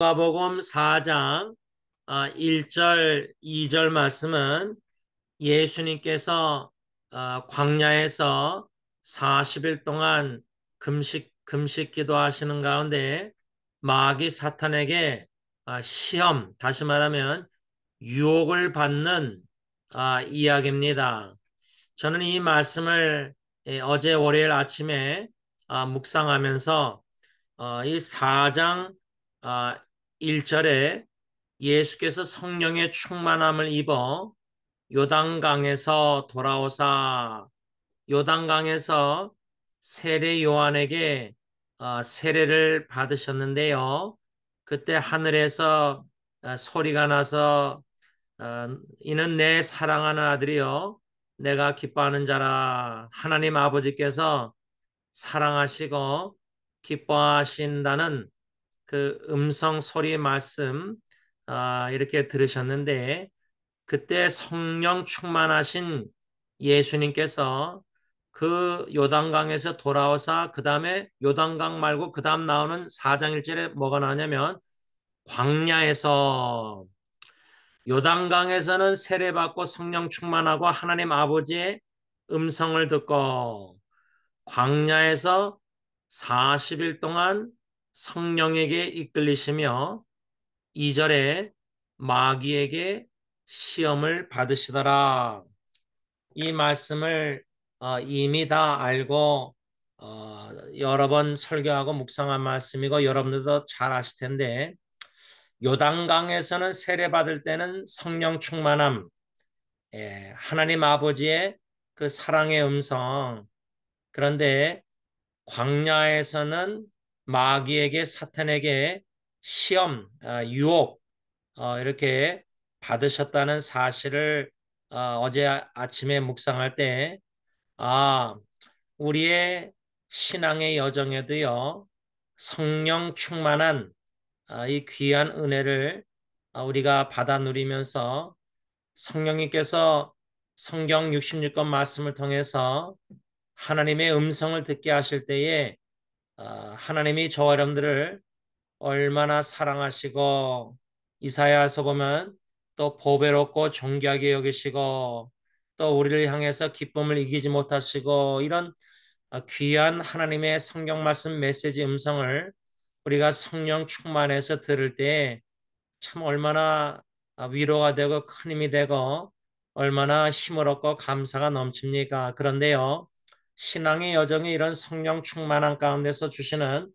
누가복음 4장 1절, 2절 말씀은 예수님께서 광야에서 40일 동안 금식 기도하시는 가운데 마귀 사탄에게 시험, 다시 말하면 유혹을 받는 이야기입니다. 저는 이 말씀을 어제 월요일 아침에 묵상하면서 이 4장 1절에 예수께서 성령의 충만함을 입어 요단강에서 돌아오사 요단강에서 세례 요한에게 세례를 받으셨는데요. 그때 하늘에서 소리가 나서 이는 내 사랑하는 아들이요 내가 기뻐하는 자라. 하나님 아버지께서 사랑하시고 기뻐하신다는 그 음성 소리 말씀 이렇게 들으셨는데, 그때 성령 충만하신 예수님께서 그 요단강에서 돌아오사 그 다음에 요단강 말고 그 다음 나오는 4장 1절에 뭐가 나오냐면 광야에서, 요단강에서는 세례받고 성령 충만하고 하나님 아버지의 음성을 듣고, 광야에서 40일 동안 성령에게 이끌리시며 2절에 마귀에게 시험을 받으시더라. 이 말씀을 이미 다 알고 여러 번 설교하고 묵상한 말씀이고 여러분들도 잘 아실 텐데, 요단강에서는 세례받을 때는 성령 충만함, 하나님 아버지의 그 사랑의 음성. 그런데 광야에서는 마귀에게 사탄에게 시험, 유혹 이렇게 받으셨다는 사실을 어제 아침에 묵상할 때 아, 우리의 신앙의 여정에도요 성령 충만한 이 귀한 은혜를 우리가 받아 누리면서 성령님께서 성경 66권 말씀을 통해서 하나님의 음성을 듣게 하실 때에 하나님이 저와 여러분들을 얼마나 사랑하시고, 이사야서 보면 또 보배롭고 존귀하게 여기시고 또 우리를 향해서 기쁨을 이기지 못하시고, 이런 귀한 하나님의 성경 말씀 메시지 음성을 우리가 성령 충만해서 들을 때 참 얼마나 위로가 되고 큰 힘이 되고 얼마나 힘을 얻고 감사가 넘칩니까? 그런데요, 신앙의 여정이 이런 성령 충만한 가운데서 주시는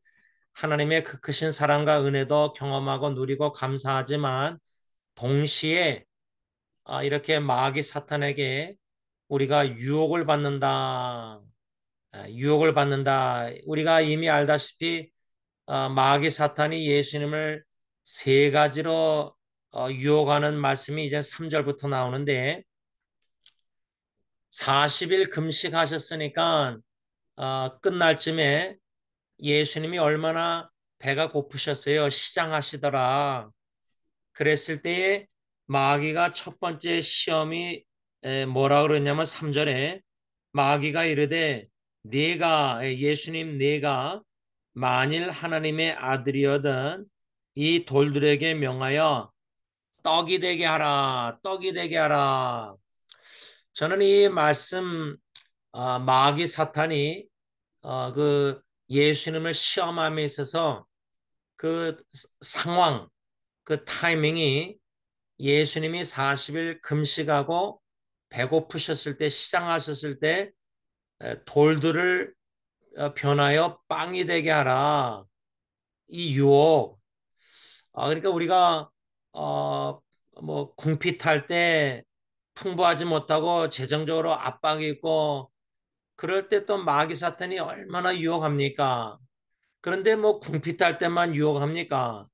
하나님의 그 크신 사랑과 은혜도 경험하고 누리고 감사하지만, 동시에 이렇게 마귀 사탄에게 우리가 유혹을 받는다. 유혹을 받는다. 우리가 이미 알다시피 마귀 사탄이 예수님을 세 가지로 유혹하는 말씀이 이제 3절부터 나오는데, 40일 금식하셨으니까 끝날 쯤에 예수님이 얼마나 배가 고프셨어요. 시장하시더라. 그랬을 때에 마귀가 첫 번째 시험이 뭐라 그러냐면 3절에 마귀가 이르되 예수님 네가 만일 하나님의 아들이거든 이 돌들에게 명하여 떡이 되게 하라, 떡이 되게 하라. 저는 이 말씀 마귀 사탄이 그 예수님을 시험함에 있어서 그 상황, 그 타이밍이 예수님이 40일 금식하고 배고프셨을 때, 시장하셨을 때 돌들을 변하여 빵이 되게 하라. 이 유혹. 그러니까 우리가 어, 뭐 궁핍할 때 풍부하지 못하고 재정적으로 압박이 있고 그럴 때 또 마귀 사탄이 얼마나 유혹합니까? 그런데 뭐 궁핍할 때만 유혹합니까?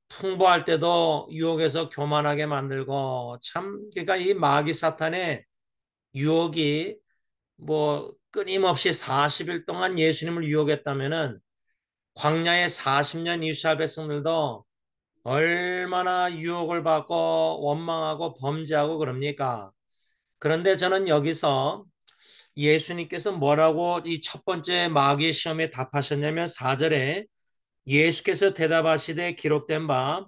풍부할 때도 유혹해서 교만하게 만들고, 참 그러니까 이 마귀 사탄의 유혹이 뭐 끊임없이 40일 동안 예수님을 유혹했다면은 광야의 40년 이스라엘 백성들도 얼마나 유혹을 받고 원망하고 범죄하고 그럽니까? 그런데 저는 여기서 예수님께서 뭐라고 이 첫 번째 마귀의 시험에 답하셨냐면 4절에 예수께서 대답하시되 기록된 바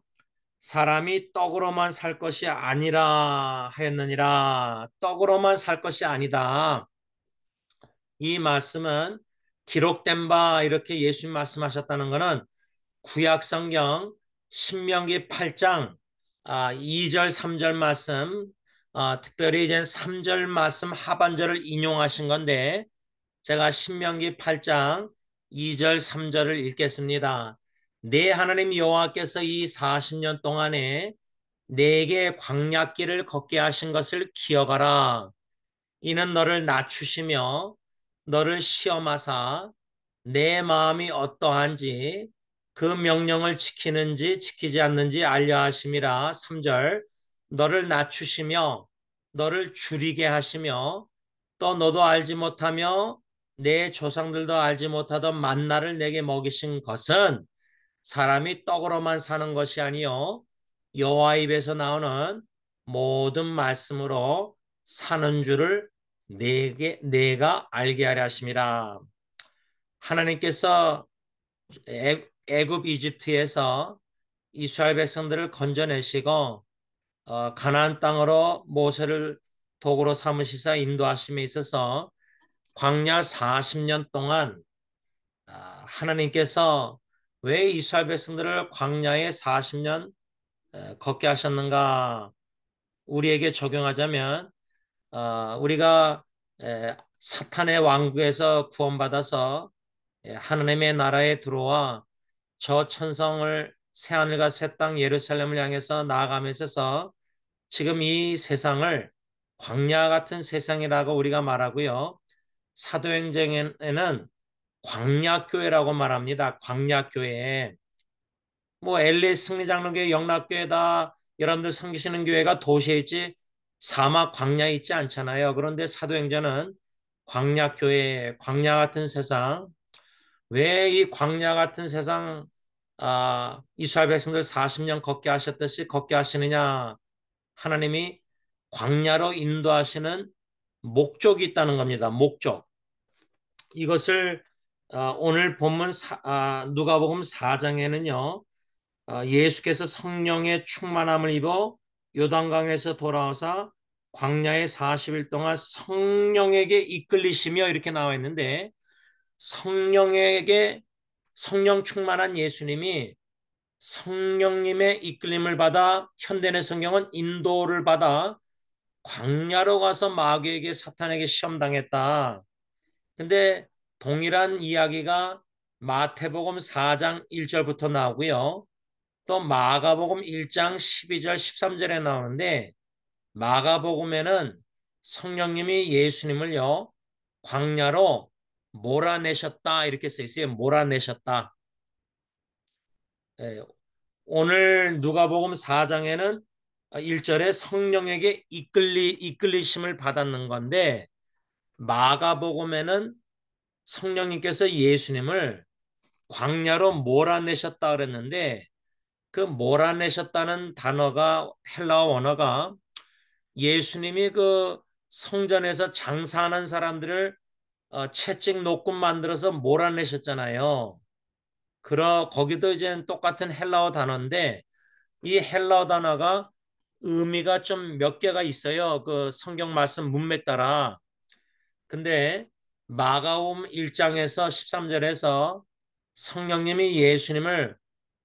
사람이 떡으로만 살 것이 아니라 하였느니라. 떡으로만 살 것이 아니다. 이 말씀은 기록된 바 이렇게 예수님 말씀하셨다는 것은 구약 성경 신명기 8장 2절 3절 말씀, 특별히 이제 3절 말씀 하반절을 인용하신 건데 제가 신명기 8장 2절 3절을 읽겠습니다. 내 하나님 여호와께서 이 40년 동안에 내게 광야길을 걷게 하신 것을 기억하라. 이는 너를 낮추시며 너를 시험하사 내 마음이 어떠한지 그 명령을 지키는지 지키지 않는지 알려 하심이라. 3절 너를 낮추시며 너를 줄이게 하시며 또 너도 알지 못하며 내 조상들도 알지 못하던 만나를 내게 먹이신 것은 사람이 떡으로만 사는 것이 아니요 여호와 입에서 나오는 모든 말씀으로 사는 줄을 내가 알게 하려 하심이라. 하나님께서 애굽 이집트에서 이스라엘 백성들을 건져내시고 가나안 땅으로 모세를 도구로 삼으시사 인도하심에 있어서 광야 40년 동안 하나님께서 왜 이스라엘 백성들을 광야에 40년 걷게 하셨는가? 우리에게 적용하자면 우리가 사탄의 왕국에서 구원받아서 하나님의 나라에 들어와 저 천성을 새하늘과 새 땅 예루살렘을 향해서 나아가면서 지금 이 세상을 광야 같은 세상이라고 우리가 말하고요. 사도행전에는 광야교회라고 말합니다. 광야교회. 뭐 LA 승리장로교회 영락교회다 여러분들 섬기시는 교회가 도시에 있지 사막 광야에 있지 않잖아요. 그런데 사도행전은 광야교회, 광야 같은 세상. 왜 이 광야 같은 세상 이스라엘 백성들 40년 걷게 하셨듯이 걷게 하시느냐? 하나님이 광야로 인도하시는 목적이 있다는 겁니다. 목적. 이것을 오늘 본문 누가복음 4장에는요. 예수께서 성령의 충만함을 입어 요단강에서 돌아와서 광야에 40일 동안 성령에게 이끌리시며 이렇게 나와 있는데 성령에게 성령 충만한 예수님이 성령님의 이끌림을 받아 현대의 성경은 인도를 받아 광야로 가서 마귀에게 사탄에게 시험당했다. 근데 동일한 이야기가 마태복음 4장 1절부터 나오고요. 또 마가복음 1장 12절 13절에 나오는데 마가복음에는 성령님이 예수님을요 광야로 몰아내셨다 이렇게 써 있어요. 몰아내셨다. 예, 오늘 누가복음 4장에는 1절에 성령에게 이끌리심을 받았는 건데 마가복음에는 성령님께서 예수님을 광야로 몰아내셨다 그랬는데 그 몰아내셨다는 단어가 헬라어 원어가 예수님이 그 성전에서 장사하는 사람들을 채찍 놓고 만들어서 몰아내셨잖아요. 거기도 이제 똑같은 헬라어 단어인데 이 헬라어 단어가 의미가 좀 몇 개가 있어요. 그 성경 말씀 문맥 따라. 근데 마가복음 1장에서 13절에서 성령님이 예수님을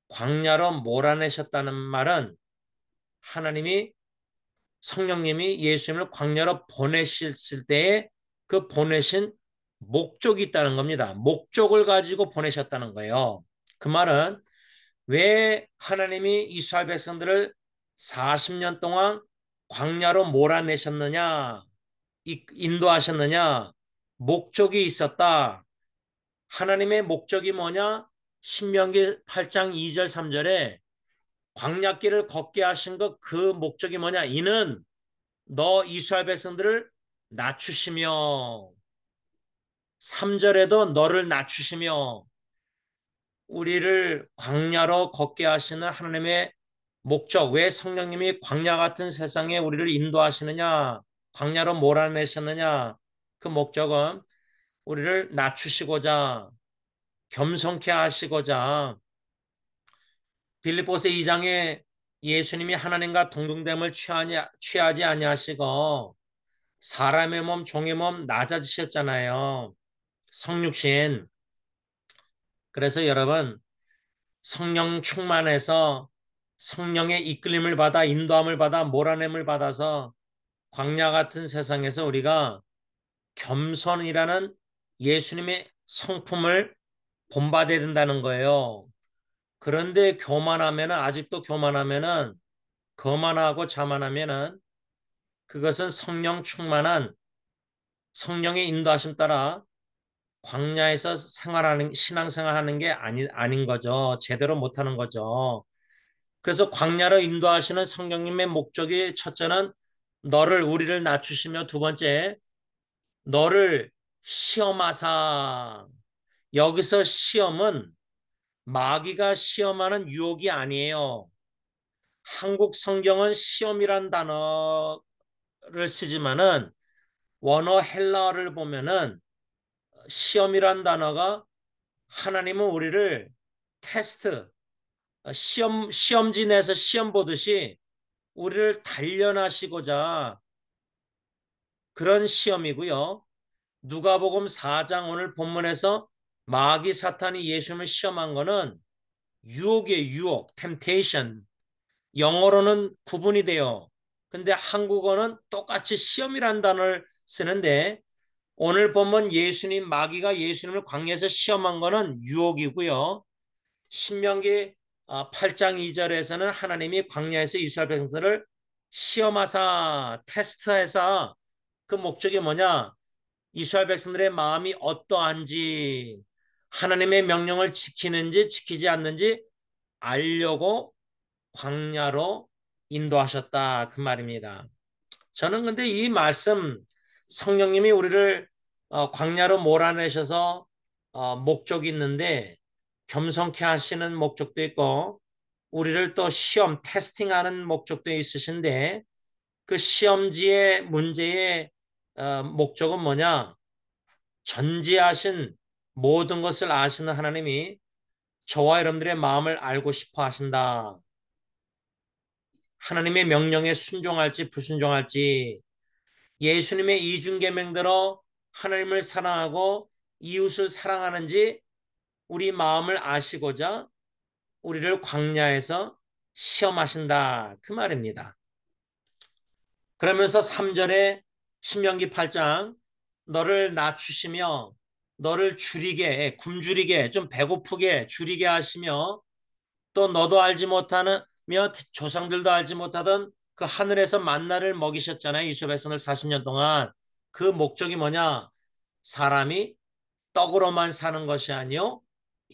광야로 몰아내셨다는 말은 하나님이 성령님이 예수님을 광야로 보내셨을 때에 그 보내신 목적이 있다는 겁니다. 목적을 가지고 보내셨다는 거예요. 그 말은 왜 하나님이 이스라엘 백성들을 40년 동안 광야로 몰아내셨느냐, 인도하셨느냐, 목적이 있었다. 하나님의 목적이 뭐냐? 신명기 8장 2절 3절에 광야길을 걷게 하신 것 그 목적이 뭐냐? 이는 너 이스라엘 백성들을 낮추시며 3절에도 너를 낮추시며 우리를 광야로 걷게 하시는 하나님의 목적, 왜 성령님이 광야 같은 세상에 우리를 인도하시느냐, 광야로 몰아내셨느냐, 그 목적은 우리를 낮추시고자 겸손케 하시고자 빌립보서 2장에 예수님이 하나님과 동등됨을 취하지 아니하시고 사람의 몸, 종의 몸 낮아지셨잖아요. 성육신. 그래서 여러분 성령 충만해서 성령의 이끌림을 받아 인도함을 받아 몰아냄을 받아서 광야 같은 세상에서 우리가 겸손이라는 예수님의 성품을 본받아야 된다는 거예요. 그런데 교만하면은 아직도 교만하면은 거만하고 자만하면은 그것은 성령 충만한 성령의 인도하심 따라 광야에서 생활하는 신앙생활하는 게 아닌 거죠. 제대로 못하는 거죠. 그래서 광야로 인도하시는 성령님의 목적이 첫째는 우리를 낮추시며 두 번째 너를 시험하사 여기서 시험은 마귀가 시험하는 유혹이 아니에요. 한국 성경은 시험이란 단어를 쓰지만은 원어 헬라어를 보면은 시험이란 단어가 하나님은 우리를 테스트, 시험지 내서 시험 보듯이 우리를 단련하시고자 그런 시험이고요. 누가복음 4장 오늘 본문에서 마귀 사탄이 예수님을 시험한 거는 유혹이에요. 유혹, temptation. 영어로는 구분이 돼요. 근데 한국어는 똑같이 시험이란 단어를 쓰는데 오늘 보면 마귀가 예수님을 광야에서 시험한 거는 유혹이고요. 신명기 8장 2절에서는 하나님이 광야에서 이스라엘 백성들을 시험하사 테스트해서 그 목적이 뭐냐? 이스라엘 백성들의 마음이 어떠한지 하나님의 명령을 지키는지 지키지 않는지 알려고 광야로 인도하셨다 그 말입니다. 저는 근데 이 말씀 성령님이 우리를 광야로 몰아내셔서 목적이 있는데 겸손케 하시는 목적도 있고 우리를 또 시험 테스팅하는 목적도 있으신데 그 시험지의 문제의 목적은 뭐냐? 전지하신 모든 것을 아시는 하나님이 저와 여러분들의 마음을 알고 싶어 하신다. 하나님의 명령에 순종할지 불순종할지 예수님의 이중계명대로 하나님을 사랑하고 이웃을 사랑하는지 우리 마음을 아시고자 우리를 광야에서 시험하신다. 그 말입니다. 그러면서 3절에 신명기 8장 너를 낮추시며 너를 줄이게 굶주리게 좀 배고프게 줄이게 하시며 또 너도 알지 못하며 조상들도 알지 못하던 그 하늘에서 만나를 먹이셨잖아요. 이스라엘 백성을 40년 동안. 그 목적이 뭐냐? 사람이 떡으로만 사는 것이 아니요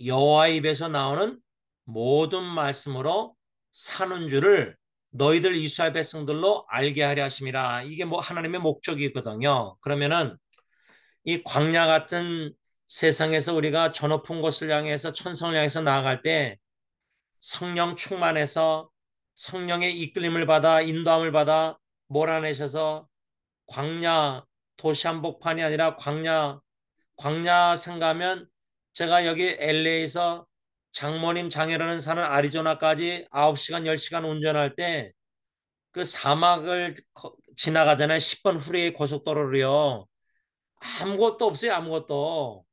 여호와 입에서 나오는 모든 말씀으로 사는 줄을 너희들 이스라엘 백성들로 알게 하려 하심이라. 이게 뭐 하나님의 목적이거든요. 그러면은 이 광야 같은 세상에서 우리가 저 높은 곳을 향해서 천성을 향해서 나아갈 때 성령 충만해서 성령의 이끌림을 받아 인도함을 받아 몰아내셔서 광야 도시 한복판이 아니라 광야 생각하면 제가 여기 LA에서 장모님 장애라는 사는 아리조나까지 9시간 10시간 운전할 때 그 사막을 지나가잖아요. 10번 후레이 고속도로로요. 아무것도 없어요. 아무것도.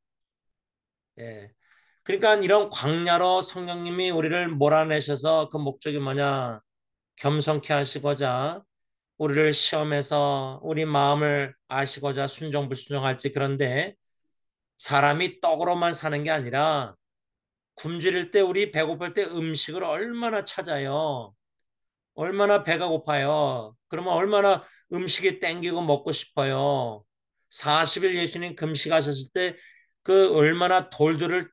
예. 그러니까 이런 광야로 성령님이 우리를 몰아내셔서 그 목적이 뭐냐? 겸손케 하시고자 우리를 시험해서 우리 마음을 아시고자 순종 불순종할지. 그런데 사람이 떡으로만 사는 게 아니라 굶주릴 때 우리 배고플 때 음식을 얼마나 찾아요. 얼마나 배가 고파요. 그러면 얼마나 음식이 땡기고 먹고 싶어요. 40일 예수님 금식하셨을 때 그 얼마나 돌들을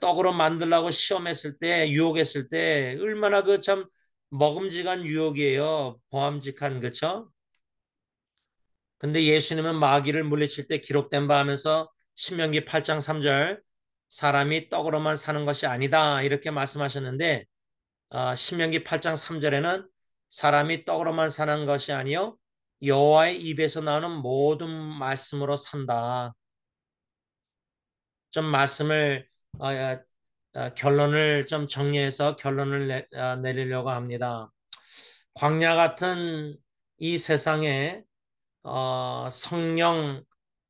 떡으로 만들라고 시험했을 때 유혹했을 때 얼마나 그 참 먹음직한 유혹이에요. 보암직한 그쵸? 근데 예수님은 마귀를 물리칠 때 기록된 바 하면서 신명기 8장 3절 사람이 떡으로만 사는 것이 아니다 이렇게 말씀하셨는데 신명기 8장 3절에는 사람이 떡으로만 사는 것이 아니요 여호와의 입에서 나오는 모든 말씀으로 산다. 좀 말씀을 결론을 좀 정리해서 결론을 내리려고 합니다. 광야 같은 이 세상에 성령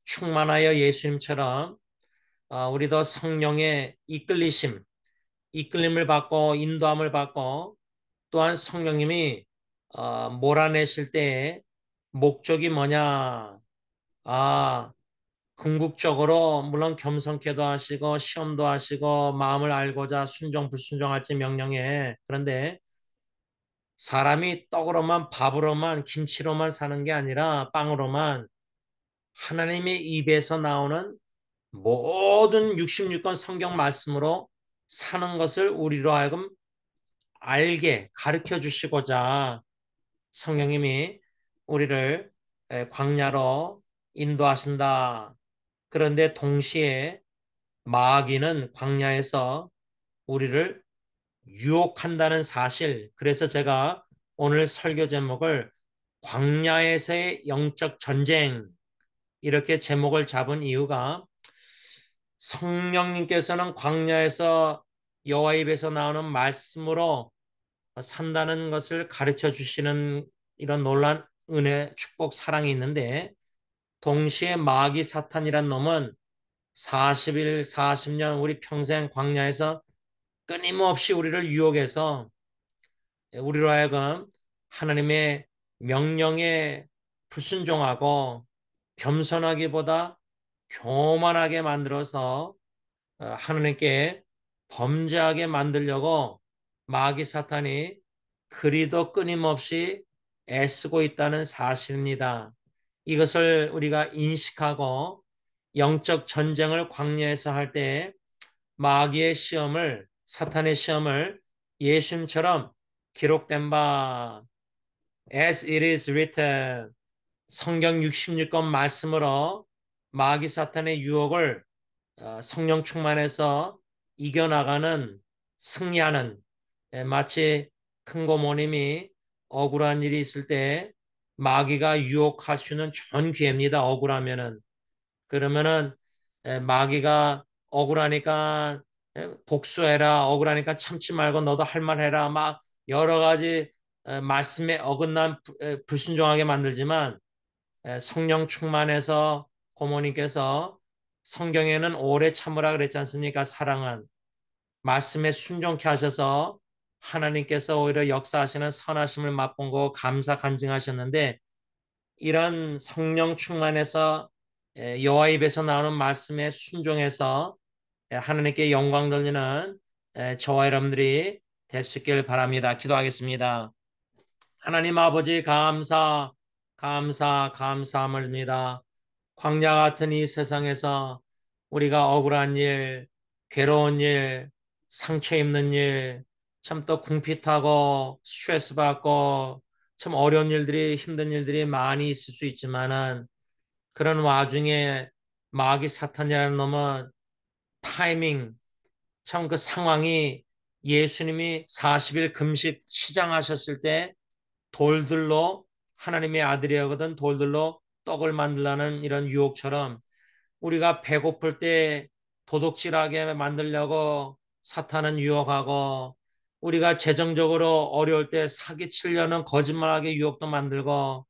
충만하여 예수님처럼 우리도 성령의 이끌림을 받고 인도함을 받고 또한 성령님이 몰아내실 때의 목적이 뭐냐? 궁극적으로 물론 겸손케도 하시고 시험도 하시고 마음을 알고자 순종 불순종할지 명령해. 그런데 사람이 떡으로만 밥으로만 김치로만 사는 게 아니라 빵으로만 하나님의 입에서 나오는 모든 66권 성경 말씀으로 사는 것을 우리로 하여금 알게 가르쳐 주시고자 성령님이 우리를 광야로 인도하신다. 그런데 동시에 마귀는 광야에서 우리를 유혹한다는 사실. 그래서 제가 오늘 설교 제목을 광야에서의 영적 전쟁 이렇게 제목을 잡은 이유가 성령님께서는 광야에서 여호와 입에서 나오는 말씀으로 산다는 것을 가르쳐 주시는 이런 놀란 은혜, 축복, 사랑이 있는데 동시에 마귀 사탄이란 놈은 40일, 40년 우리 평생 광야에서 끊임없이 우리를 유혹해서 우리로 하여금 하나님의 명령에 불순종하고 겸손하기보다 교만하게 만들어서 하나님께 범죄하게 만들려고 마귀 사탄이 그리도 끊임없이 애쓰고 있다는 사실입니다. 이것을 우리가 인식하고 영적 전쟁을 광야에서 할 때 마귀의 시험을 사탄의 시험을 예수님처럼 기록된 바 as it is written 성경 66권 말씀으로 마귀 사탄의 유혹을 성령 충만해서 이겨나가는 승리하는 마치 큰 고모님이 억울한 일이 있을 때 마귀가 유혹할 수 있는 좋은 기회입니다. 억울하면은 그러면은 마귀가 억울하니까 복수해라 억울하니까 참지 말고 너도 할 말 해라 막 여러 가지 말씀에 어긋난 불순종하게 만들지만 성령 충만해서 고모님께서 성경에는 오래 참으라 그랬지 않습니까? 사랑은 말씀에 순종케 하셔서 하나님께서 오히려 역사하시는 선하심을 맛본 거 감사 간증하셨는데 이런 성령 충만해서 여호와 입에서 나오는 말씀에 순종해서 하나님께 영광 돌리는 저와 여러분들이 될 수 있길 바랍니다. 기도하겠습니다. 하나님 아버지 감사함을입니다. 광야 같은 이 세상에서 우리가 억울한 일, 괴로운 일, 상처 입는 일, 참 또 궁핍하고 스트레스 받고 참 어려운 일들이 힘든 일들이 많이 있을 수 있지만은 그런 와중에 마귀 사탄이라는 놈은 타이밍 참 그 상황이 예수님이 40일 금식 시장하셨을 때 돌들로 하나님의 아들이거든 돌들로 떡을 만들라는 이런 유혹처럼 우리가 배고플 때 도둑질하게 만들려고 사탄은 유혹하고 우리가 재정적으로 어려울 때 사기치려는 거짓말하게 유혹도 만들고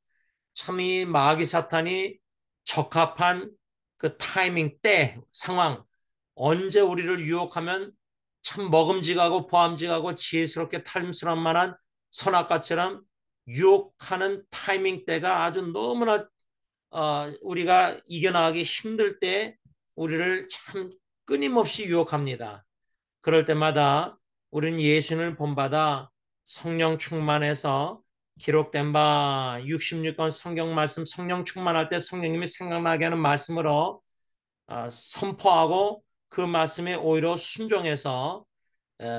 참 이 마귀 사탄이 적합한 그 타이밍 때 상황 언제 우리를 유혹하면 참 먹음직하고 보암직하고 지혜스럽게 탐스러운 만한 선악과처럼 유혹하는 타이밍 때가 아주 너무나 우리가 이겨나가기 힘들 때 우리를 참 끊임없이 유혹합니다. 그럴 때마다 우리는 예수님을 본받아 성령 충만해서 기록된 바 66권 성경 말씀 성령 충만할 때 성령님이 생각나게 하는 말씀으로 선포하고 그 말씀에 오히려 순종해서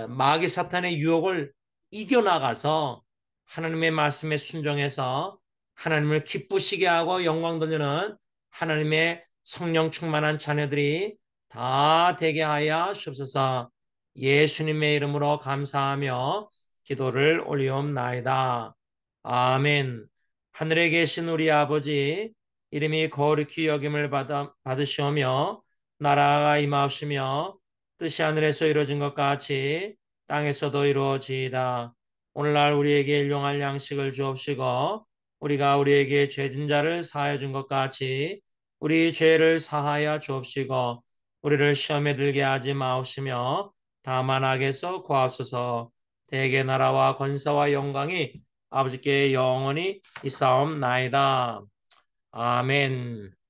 마귀 사탄의 유혹을 이겨나가서 하나님의 말씀에 순종해서 하나님을 기쁘시게 하고 영광 돌리는 하나님의 성령 충만한 자녀들이 다 되게 하여 주옵소서. 예수님의 이름으로 감사하며 기도를 올리옵나이다. 아멘. 하늘에 계신 우리 아버지 이름이 거룩히 여김을 받으시오며 나라가 임하시며 뜻이 하늘에서 이루어진 것 같이 땅에서도 이루어지이다. 오늘날 우리에게 일용할 양식을 주옵시고 우리가 우리에게 죄진 자를 사하여 준 것 같이 우리 죄를 사하여 주옵시고 우리를 시험에 들게 하지 마옵시며 다만 악에서 구하옵소서. 대개 나라와 권세와 영광이 아버지께 영원히 있사옵나이다. 아멘.